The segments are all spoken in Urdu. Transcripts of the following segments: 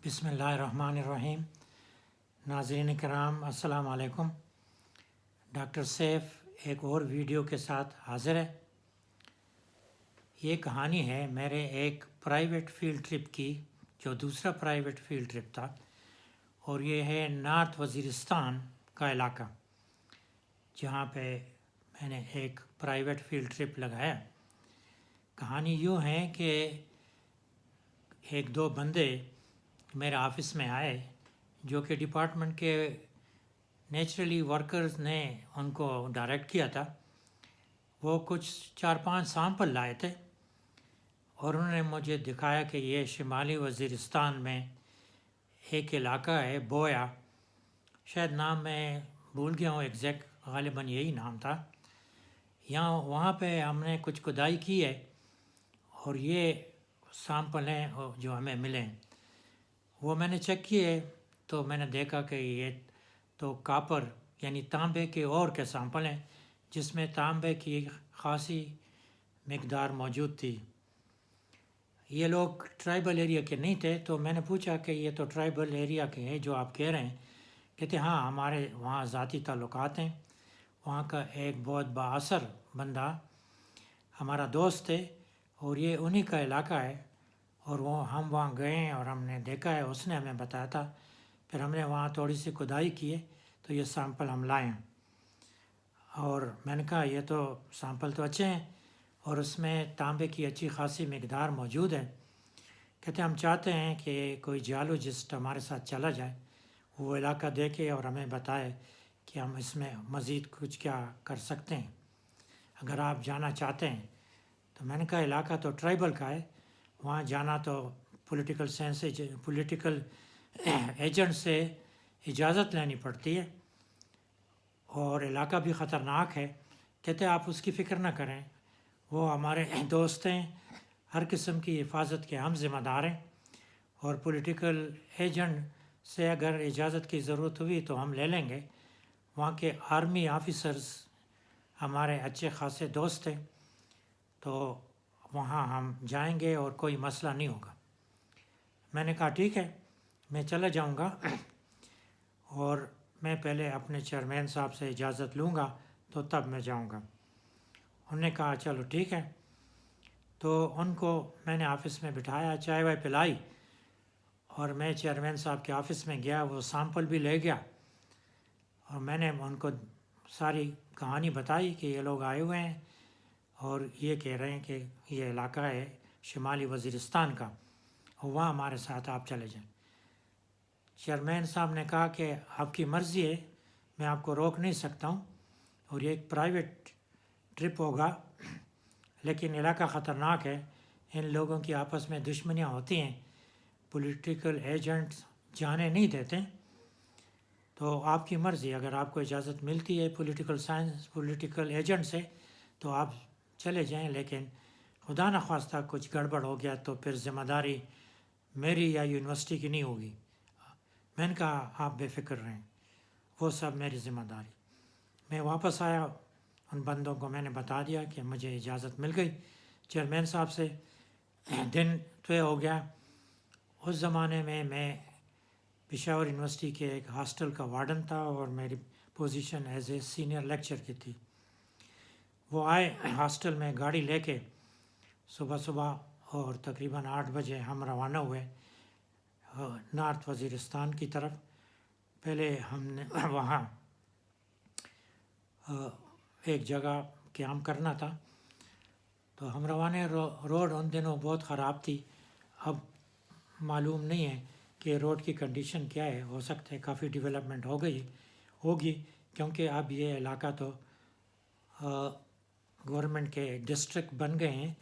بسم اللہ الرحمن الرحیم۔ ناظرین کرام السلام علیکم۔ ڈاکٹر سیف ایک اور ویڈیو کے ساتھ حاضر ہے۔ یہ کہانی ہے میرے ایک پرائیویٹ فیلڈ ٹرپ کی، جو دوسرا پرائیویٹ فیلڈ ٹرپ تھا، اور یہ ہے نارتھ وزیرستان کا علاقہ، جہاں پہ میں نے ایک پرائیویٹ فیلڈ ٹرپ لگایا۔ کہانی یوں ہے کہ ایک دو بندے میرے آفس میں آئے، جو کہ ڈپارٹمنٹ کے نیچرلی ورکرز نے ان کو ڈائریکٹ کیا تھا۔ وہ کچھ 4-5 سیمپل لائے تھے اور انہوں نے مجھے دکھایا کہ یہ شمالی وزیرستان میں ایک علاقہ ہے بویا، شاید نام میں بھول گیا ہوں ایگزیکٹ، غالباً یہی نام تھا۔ وہاں پہ ہم نے کچھ کھدائی کی ہے اور یہ سیمپل ہیں جو ہمیں ملے ہیں۔ وہ میں نے چیک کیے تو میں نے دیکھا کہ یہ تو کاپر یعنی تانبے کے اور کے سیمپل ہیں، جس میں تانبے کی خاصی مقدار موجود تھی۔ یہ لوگ ٹرائبل ایریا کے نہیں تھے، تو میں نے پوچھا کہ یہ تو ٹرائبل ایریا کے ہیں جو آپ کہہ رہے ہیں؟ کہتے ہاں، ہمارے وہاں ذاتی تعلقات ہیں۔ وہاں کا ایک بہت بااثر بندہ ہمارا دوست ہے اور یہ انہی کا علاقہ ہے، اور ہم وہاں گئے ہیں اور ہم نے دیکھا ہے، اس نے ہمیں بتایا تھا۔ پھر ہم نے وہاں تھوڑی سی کھدائی کی ہے تو یہ سیمپل ہم لائے ہیں۔ اور میں نے کہا یہ تو سیمپل تو اچھے ہیں اور اس میں تانبے کی اچھی خاصی مقدار موجود ہے۔ کہتے ہم چاہتے ہیں کہ کوئی جیولوجسٹ ہمارے ساتھ چلا جائے، وہ علاقہ دیکھے اور ہمیں بتائے کہ ہم اس میں مزید کچھ کیا کر سکتے ہیں، اگر آپ جانا چاہتے ہیں۔ تو میں نے کہا علاقہ تو ٹرائبل کا ہے، وہاں جانا تو پولیٹیکل ایجنٹ سے اجازت لینی پڑتی ہے، اور علاقہ بھی خطرناک ہے۔ کہتے آپ اس کی فکر نہ کریں، وہ ہمارے دوست ہیں، ہر قسم کی حفاظت کے ہم ذمہ دار ہیں، اور پولیٹیکل ایجنٹ سے اگر اجازت کی ضرورت ہوئی تو ہم لے لیں گے۔ وہاں کے آرمی آفیسرز ہمارے اچھے خاصے دوست ہیں، تو وہاں ہم جائیں گے اور کوئی مسئلہ نہیں ہوگا۔ میں نے کہا ٹھیک ہے، میں چلا جاؤں گا، اور میں پہلے اپنے چیئرمین صاحب سے اجازت لوں گا تو تب میں جاؤں گا۔ انہوں نے کہا چلو ٹھیک ہے۔ تو ان کو میں نے آفس میں بٹھایا، چائے وائے پلائی، اور میں چیئرمین صاحب کے آفس میں گیا، وہ سیمپل بھی لے گیا، اور میں نے ان کو ساری کہانی بتائی کہ یہ لوگ آئے ہوئے ہیں اور یہ کہہ رہے ہیں کہ یہ علاقہ ہے شمالی وزیرستان کا، اور وہاں ہمارے ساتھ آپ چلے جائیں۔ چیئرمین صاحب نے کہا کہ آپ کی مرضی ہے، میں آپ کو روک نہیں سکتا ہوں، اور یہ ایک پرائیویٹ ٹرپ ہوگا، لیکن علاقہ خطرناک ہے، ان لوگوں کی آپس میں دشمنیاں ہوتی ہیں، پولیٹیکل ایجنٹس جانے نہیں دیتے، تو آپ کی مرضی، اگر آپ کو اجازت ملتی ہے پولیٹیکل ایجنٹ سے تو آپ چلے جائیں، لیکن خدا نخواستہ کچھ گڑبڑ ہو گیا تو پھر ذمہ داری میری یا یونیورسٹی کی نہیں ہوگی۔ میں نے کہا آپ بے فکر رہیں، وہ سب میری ذمہ داری۔ میں واپس آیا، ان بندوں کو میں نے بتا دیا کہ مجھے اجازت مل گئی چیئرمین صاحب سے۔ دن طے ہو گیا۔ اس زمانے میں پشاور یونیورسٹی کے ایک ہاسٹل کا وارڈن تھا، اور میری position as a senior lecture کی تھی۔ وہ آئے ہاسٹل میں گاڑی لے کے صبح، اور تقریباً 8 بجے ہم روانہ ہوئے نارتھ وزیرستان کی طرف۔ پہلے ہم نے وہاں ایک جگہ قیام کرنا تھا، تو ہم روانہ روڈ ان دنوں بہت خراب تھی، اب معلوم نہیں ہے کہ روڈ کی کنڈیشن کیا ہے، ہو سکتا ہے کافی ڈیولپمنٹ ہوگی، کیونکہ اب یہ علاقہ تو گورنمنٹ کے ڈسٹرکٹ بن گئے ہیں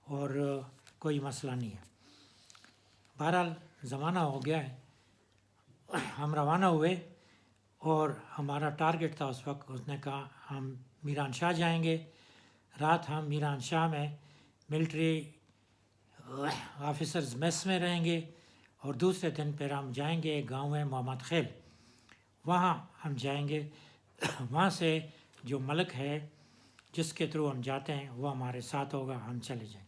اور کوئی مسئلہ نہیں ہے۔ بہرحال زمانہ ہو گیا ہے، ہم روانہ ہوئے، اور ہمارا ٹارگٹ تھا اس وقت، اس نے کہا ہم میران شاہ جائیں گے، رات ہم میران شاہ میں ملٹری آفیسرز میس میں رہیں گے، اور دوسرے دن پھر ہم جائیں گے گاؤں محمد خیل، وہاں ہم جائیں گے، وہاں سے جو ملک ہے جس کے تھرو ہم جاتے ہیں وہ ہمارے ساتھ ہوگا، ہم چلے جائیں۔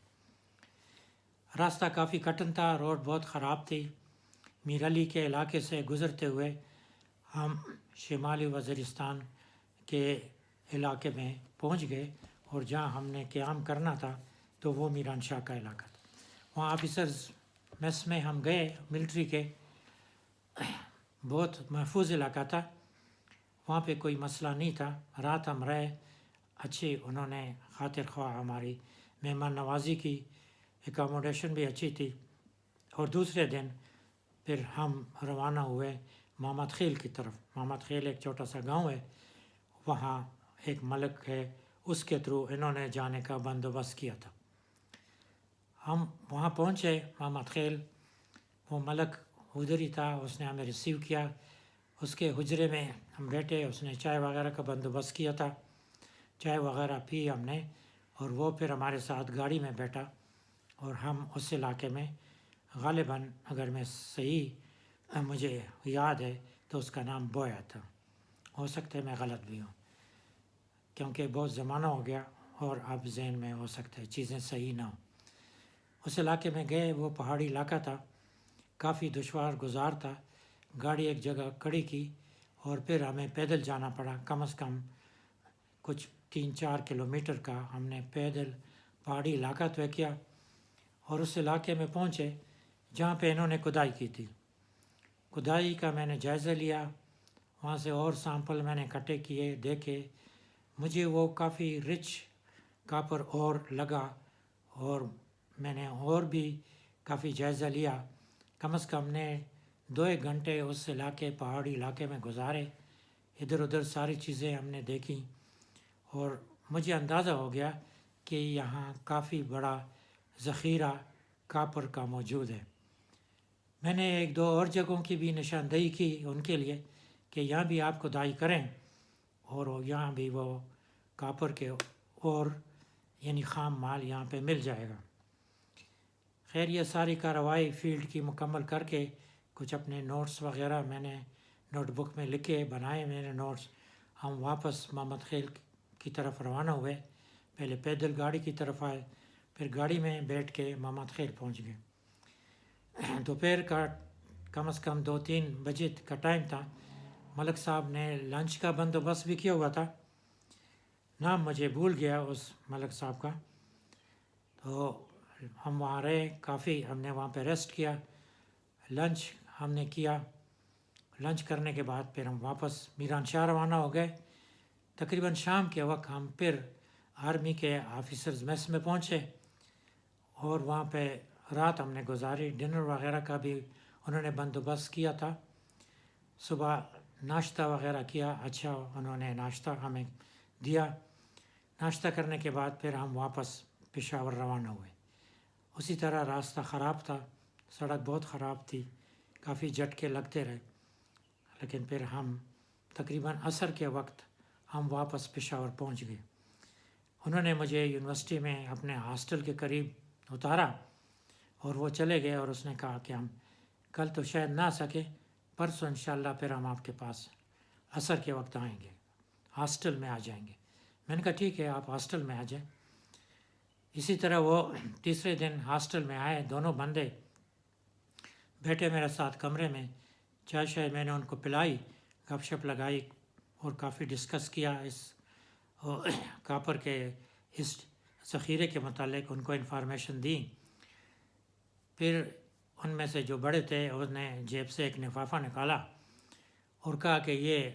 راستہ کافی کٹن تھا، روڈ بہت خراب تھی، میر علی کے علاقے سے گزرتے ہوئے ہم شمالی وزیرستان کے علاقے میں پہنچ گئے، اور جہاں ہم نے قیام کرنا تھا تو وہ میران شاہ کا علاقہ تھا۔ وہاں آفیسرز میس میں ہم گئے، ملٹری کے، بہت محفوظ علاقہ تھا، وہاں پہ کوئی مسئلہ نہیں تھا۔ رات ہم رہے، اچھی انہوں نے خاطر خواہ ہماری مہمان نوازی کی، اکاموڈیشن بھی اچھی تھی۔ اور دوسرے دن پھر ہم روانہ ہوئے محمد خیل کی طرف۔ محمد خیل ایک چھوٹا سا گاؤں ہے، وہاں ایک ملک ہے، اس کے تھرو انہوں نے جانے کا بندوبست کیا تھا۔ ہم وہاں پہنچے محمد خیل، وہ ملک ادھر ہی تھا، اس نے ہمیں ریسیو کیا، اس کے حجرے میں ہم بیٹھے، اس نے چائے وغیرہ کا بندوبست کیا تھا، چائے وغیرہ پی ہم نے، اور وہ پھر ہمارے ساتھ گاڑی میں بیٹھا، اور ہم اس علاقے میں غالباً، اگر میں صحیح مجھے یاد ہے تو اس کا نام بویا تھا، ہو سکتا ہے میں غلط بھی ہوں کیونکہ بہت زمانہ ہو گیا اور اب ذہن میں ہو سکتا ہے چیزیں صحیح نہ ہوں۔ اس علاقے میں گئے، وہ پہاڑی علاقہ تھا، کافی دشوار گزار تھا، گاڑی ایک جگہ کھڑی کی اور پھر ہمیں پیدل جانا پڑا، کم از کم کچھ 3-4 کلومیٹر کا ہم نے پیدل پہاڑی علاقہ طے کیا، اور اس علاقے میں پہنچے جہاں پہ انہوں نے کھدائی کی تھی۔ کھدائی کا میں نے جائزہ لیا، وہاں سے اور سیمپل میں نے اکٹھے کیے، دیکھے، مجھے وہ کافی رچ کاپر اور لگا، اور میں نے اور بھی کافی جائزہ لیا۔ کم از کم نے 2-1 گھنٹے اس علاقے، پہاڑی علاقے میں گزارے، ادھر ادھر ساری چیزیں ہم نے دیکھیں، اور مجھے اندازہ ہو گیا کہ یہاں کافی بڑا ذخیرہ کاپر کا موجود ہے۔ میں نے 1-2 اور جگہوں کی بھی نشاندہی کی ان کے لیے کہ یہاں بھی آپ کھدائی کریں، اور یہاں بھی وہ کاپر کے اور یعنی خام مال یہاں پہ مل جائے گا۔ خیر، یہ ساری کارروائی فیلڈ کی مکمل کر کے کچھ اپنے نوٹس وغیرہ میں نے نوٹ بک میں لکھے، بنائے میں نے نوٹس، ہم واپس محمد خیل کی طرف روانہ ہوئے، پہلے پیدل گاڑی کی طرف آئے، پھر گاڑی میں بیٹھ کے محمد خیل پہنچ گئے۔ دوپہر کا کم از کم 2-3 بجے کا ٹائم تھا۔ ملک صاحب نے لنچ کا بندوبست بھی کیا ہوا تھا، نام مجھے بھول گیا اس ملک صاحب کا۔ تو ہم وہاں رہے کافی، ہم نے وہاں پہ ریسٹ کیا، لنچ ہم نے کیا، لنچ کرنے کے بعد پھر ہم واپس میران شاہ روانہ ہو گئے۔ تقریباً شام کے وقت ہم پھر آرمی کے آفیسرز میس میں پہنچے، اور وہاں پہ رات ہم نے گزاری، ڈنر وغیرہ کا بھی انہوں نے بندوبست کیا تھا۔ صبح ناشتہ وغیرہ کیا، اچھا انہوں نے ناشتہ ہمیں دیا۔ ناشتہ کرنے کے بعد پھر ہم واپس پشاور روانہ ہوئے۔ اسی طرح راستہ خراب تھا، سڑک بہت خراب تھی، کافی جھٹکے لگتے رہے، لیکن پھر ہم تقریباً عصر کے وقت ہم واپس پشاور پہنچ گئے۔ انہوں نے مجھے یونیورسٹی میں اپنے ہاسٹل کے قریب اتارا، اور وہ چلے گئے، اور اس نے کہا کہ ہم کل تو شاید نہ آ سکے، پرسوں انشاءاللہ پھر ہم آپ کے پاس عصر کے وقت آئیں گے، ہاسٹل میں آ جائیں گے۔ میں نے کہا ٹھیک ہے، آپ ہاسٹل میں آ جائیں۔ اسی طرح وہ تیسرے دن ہاسٹل میں آئے، دونوں بندے بیٹھے میرے ساتھ کمرے میں، چائے شائے میں نے ان کو پلائی، گپ شپ لگائی، اور کافی ڈسکس کیا اس کاپر کے اس ذخیرے کے متعلق، ان کو انفارمیشن دی۔ پھر ان میں سے جو بڑے تھے اس نے جیب سے ایک لفافہ نکالا اور کہا کہ یہ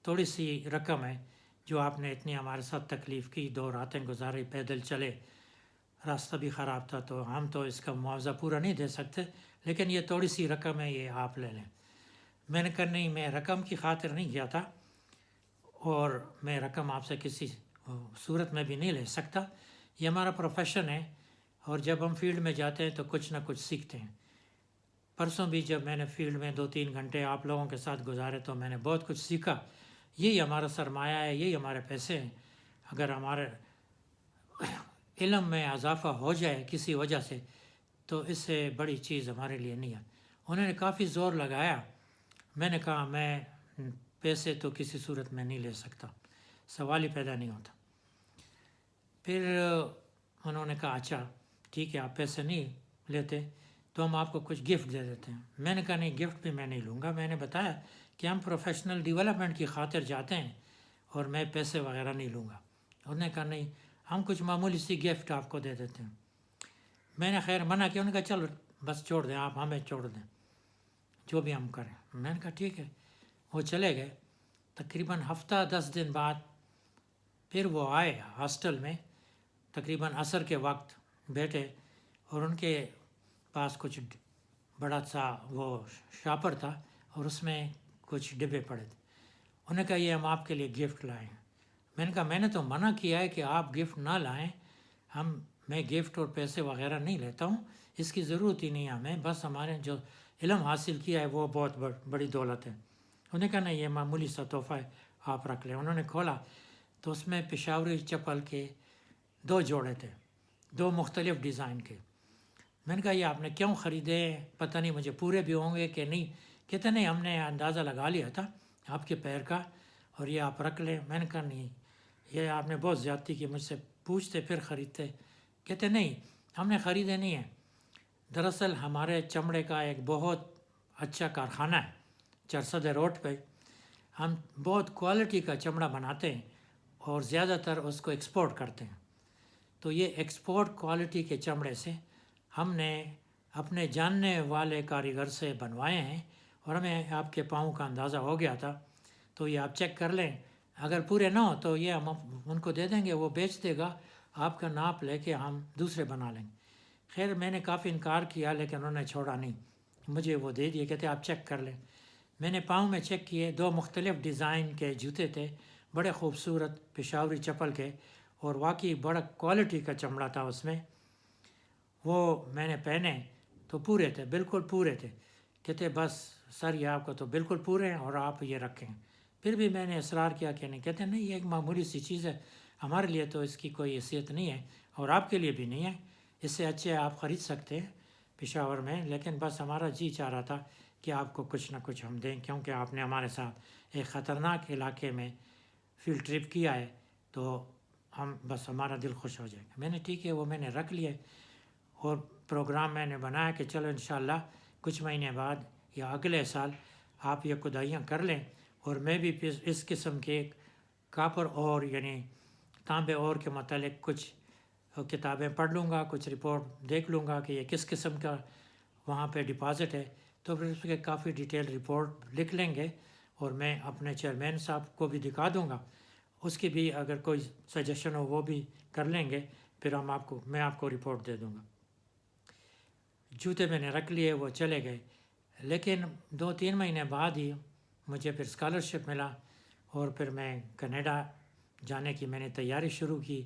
تھوڑی سی رقم ہے جو آپ نے اتنی ہمارے ساتھ تکلیف کی، 2 راتیں گزاری، پیدل چلے، راستہ بھی خراب تھا، تو ہم تو اس کا معاوضہ پورا نہیں دے سکتے، لیکن یہ تھوڑی سی رقم ہے، یہ آپ لے لیں۔ میں نے کہا نہیں، میں رقم کی خاطر نہیں کیا تھا، اور میں رقم آپ سے کسی صورت میں بھی نہیں لے سکتا، یہ ہمارا پروفیشن ہے، اور جب ہم فیلڈ میں جاتے ہیں تو کچھ نہ کچھ سیکھتے ہیں۔ پرسوں بھی جب میں نے فیلڈ میں 2-3 گھنٹے آپ لوگوں کے ساتھ گزارے تو میں نے بہت کچھ سیکھا۔ یہی ہمارا سرمایہ ہے، یہی ہمارے پیسے ہیں۔ اگر ہمارے علم میں اضافہ ہو جائے کسی وجہ سے تو اس سے بڑی چیز ہمارے لیے نہیں ہے۔ انہوں نے کافی زور لگایا، میں نے کہا میں پیسے تو کسی صورت میں نہیں لے سکتا، سوال ہی پیدا نہیں ہوتا۔ پھر انہوں نے کہا اچھا ٹھیک ہے، آپ پیسے نہیں لیتے تو ہم آپ کو کچھ گفٹ دے دیتے ہیں۔ میں نے کہا نہیں، گفٹ بھی میں نہیں لوں گا۔ میں نے بتایا کہ ہم پروفیشنل ڈیولپمنٹ کی خاطر جاتے ہیں اور میں پیسے وغیرہ نہیں لوں گا۔ انہوں نے کہا نہیں، ہم کچھ معمولی سی گفٹ آپ کو دے دیتے ہیں۔ میں نے خیر منع کیا، انہوں نے کہا چلو بس چھوڑ دیں، آپ ہمیں چھوڑ دیں، جو بھی ہم کریں۔ میں نے کہا ٹھیک ہے۔ وہ چلے گئے۔ تقریباً ہفتہ 10 دن بعد پھر وہ آئے ہاسٹل میں، تقریباً عصر کے وقت بیٹھے، اور ان کے پاس کچھ بڑا سا وہ شاپر تھا اور اس میں کچھ ڈبے پڑے تھے۔ انہوں نے کہا یہ ہم آپ کے لیے گفٹ لائے ہیں۔ میں نے کہا میں نے تو منع کیا ہے کہ آپ گفٹ نہ لائیں، میں گفٹ اور پیسے وغیرہ نہیں لیتا ہوں، اس کی ضرورت ہی نہیں ہے ہمیں، بس ہمارے جو علم حاصل کیا ہے وہ بہت بڑی دولت ہے۔ انہوں نے کہا نہیں، یہ معمولی سا تحفہ ہے، آپ رکھ لیں۔ انہوں نے کھولا تو اس میں پشاوری چپل کے 2 جوڑے تھے، 2 مختلف ڈیزائن کے۔ میں نے کہا یہ آپ نے کیوں خریدے؟ پتہ نہیں مجھے پورے بھی ہوں گے کہ نہیں۔ کہتے نہیں، ہم نے اندازہ لگا لیا تھا آپ کے پیر کا، اور یہ آپ رکھ لیں۔ میں نے کہا نہیں، یہ آپ نے بہت زیادتی کی، مجھ سے پوچھتے پھر خریدتے۔ کہتے نہیں، ہم نے خریدے نہیں ہیں، دراصل ہمارے چمڑے کا ایک بہت اچھا کارخانہ ہے چرسد روڈ پہ، ہم بہت کوالٹی کا چمڑا بناتے ہیں اور زیادہ تر اس کو ایکسپورٹ کرتے ہیں۔ تو یہ ایکسپورٹ کوالٹی کے چمڑے سے ہم نے اپنے جاننے والے کاریگر سے بنوائے ہیں، اور ہمیں آپ کے پاؤں کا اندازہ ہو گیا تھا، تو یہ آپ چیک کر لیں، اگر پورے نہ ہو تو یہ ہم ان کو دے دیں گے، وہ بیچ دے گا، آپ کا ناپ لے کے ہم دوسرے بنا لیں گے۔ خیر میں نے کافی انکار کیا، لیکن انہوں نے چھوڑا نہیں، مجھے وہ دے دیے، کہتے آپ چیک کر لیں۔ میں نے پاؤں میں چیک کیے، 2 مختلف ڈیزائن کے جوتے تھے، بڑے خوبصورت پشاوری چپل کے، اور واقعی بڑا کوالٹی کا چمڑا تھا اس میں۔ وہ میں نے پہنے تو پورے تھے، بالکل پورے تھے۔ کہتے بس سر یہ آپ کو تو بالکل پورے ہیں اور آپ یہ رکھیں۔ پھر بھی میں نے اصرار کیا کہ نہیں، کہتے نہیں، یہ ایک معمولی سی چیز ہے، ہمارے لیے تو اس کی کوئی حیثیت نہیں ہے اور آپ کے لیے بھی نہیں ہے، اس سے اچھے آپ خرید سکتے ہیں پشاور میں، لیکن بس ہمارا جی چاہ رہا تھا کہ آپ کو کچھ نہ کچھ ہم دیں، کیونکہ آپ نے ہمارے ساتھ ایک خطرناک علاقے میں فیلڈ ٹرپ کیا ہے، تو ہم بس ہمارا دل خوش ہو جائے گا۔ میں نے ٹھیک ہے، وہ میں نے رکھ لیے، اور پروگرام میں نے بنایا کہ چلو انشاءاللہ کچھ مہینے بعد یا اگلے سال آپ یہ کھدائیاں کر لیں، اور میں بھی اس قسم کے کاپر اور یعنی تانبے اور کے متعلق کچھ کتابیں پڑھ لوں گا، کچھ رپورٹ دیکھ لوں گا کہ یہ کس قسم کا وہاں پہ ڈپازٹ ہے، تو پھر اس کے کافی ڈیٹیل رپورٹ لکھ لیں گے، اور میں اپنے چیئرمین صاحب کو بھی دکھا دوں گا، اس کی بھی اگر کوئی سجیشن ہو وہ بھی کر لیں گے، پھر میں آپ کو رپورٹ دے دوں گا۔ جوتے میں نے رکھ لیے، وہ چلے گئے، لیکن 2-3 مہینے بعد ہی مجھے پھر اسکالرشپ ملا، اور پھر میں کینیڈا جانے کی میں نے تیاری شروع کی۔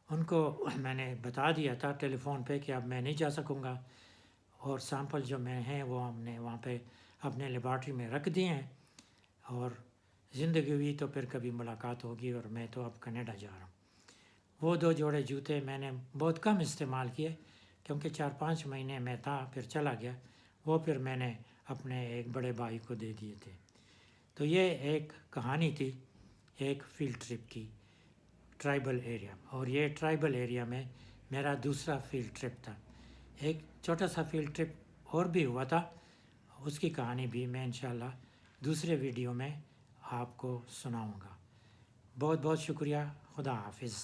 ان کو میں نے بتا دیا تھا ٹیلی فون پہ کہ اب میں نہیں جا سکوں گا، اور سیمپل جو میں ہیں وہ ہم نے وہاں پہ اپنے لیبارٹری میں رکھ دیے ہیں، اور زندگی ہوئی تو پھر کبھی ملاقات ہوگی، اور میں تو اب کینیڈا جا رہا ہوں۔ وہ 2 جوڑے جوتے میں نے بہت کم استعمال کیے، کیونکہ 4-5 مہینے میں تھا، پھر چلا گیا، وہ پھر میں نے اپنے ایک بڑے بھائی کو دے دیے تھے۔ تو یہ ایک کہانی تھی ایک فیلڈ ٹرپ کی ٹرائبل ایریا، اور یہ ٹرائبل ایریا میں میرا دوسرا فیلڈ ٹرپ تھا۔ ایک چھوٹا سا فیلڈ ٹرپ اور بھی ہوا تھا، اس کی کہانی بھی میں انشاءاللہ دوسرے ویڈیو میں آپ کو سناؤں گا۔ بہت بہت شکریہ، خدا حافظ۔